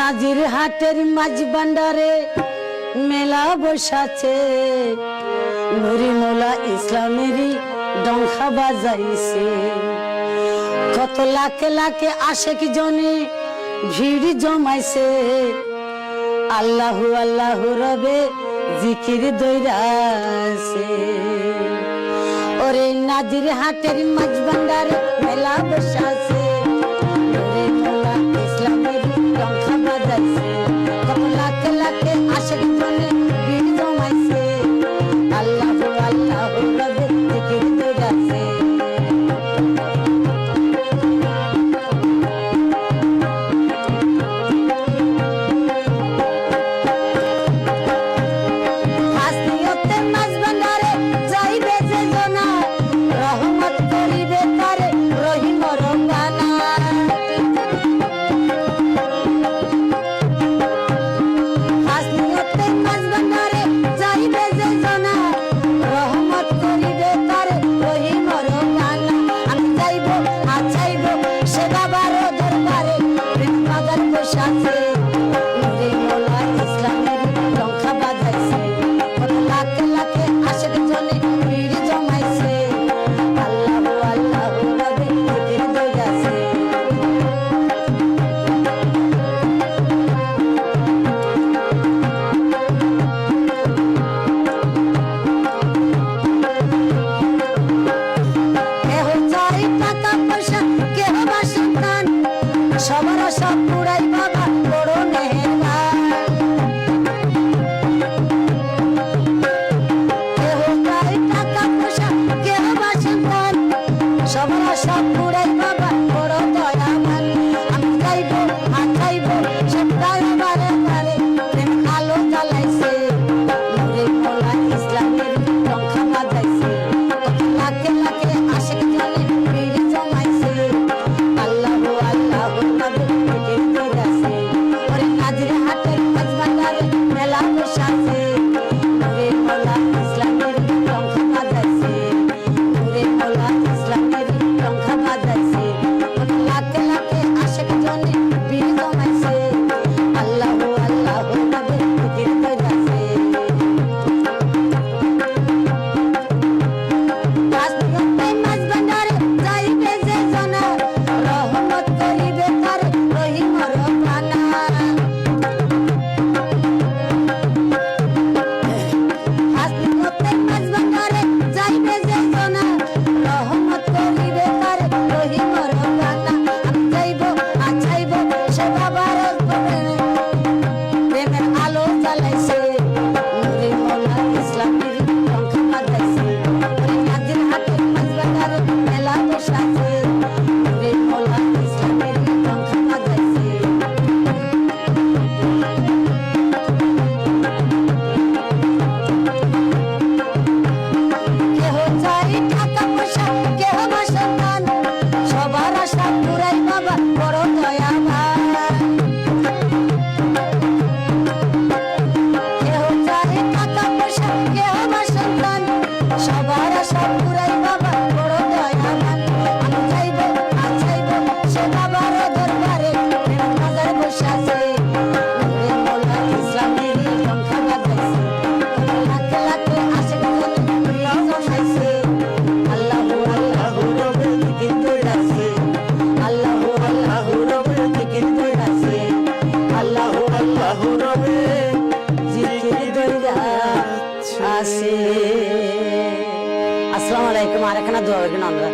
নাজির হাটের মাঝ ভান্ডারে মেলা বসাছে, নুরি মোলা ইসলামেরই ডঙ্কা বাজাইছে। কত লাখে লাখে আশেক জনে ভিড় জমাইছে, আল্লাহু আল্লাহু রবে জিকির দইরাছে। ওরে নাজির হাটের মাঝ ভান্ডারে মেলা বসাছে, নুরি মোলা ইসলামেরই ডঙ্কা বাজাইছে। কত লাখে লাখে আশেক জনে ভিড় জমাইছে, আল্লাহু আল্লাহু রবে জিকির দইরাছে। সবার সব পুরাই বাবা বড় মেহেরবান, কেহ চাই টাকা পয়সা কেহ বা সন্তান, সবার সব পুরাই বাবা বড় দয়াবান। আমি চাইব আর চাইব সবটাই বারে বারে প্রেম আলো জ্বালাইছে, নুরি মোলা ইসলামের ডঙ্কা বাজাইছে। লাখে লাখে আশেক জনে ভিড় জমাইছে, আল্লাহু আল্লাহু নাজির হাটের মাঝ ভান্ডারে মেলা বসাছে, নুরি মোলা ইসলামের ডঙ্কা বাজাইছে, নুরি মোলা ইসলামের ডঙ্কা বাজাইছে। লাখে লাখে আশেক জনে ভিড় জমাইছে, আল্লাহু আল্লাহু নবীর জিকির কইরাছে। রাজনীতি মাঝ ভান্ডারে যাইবে যে জনা, রহমত করিবে তার রহিম রব্বানা। আসসালামু আলাইকুম। আর এখানে দোয়া করবেন আমরা।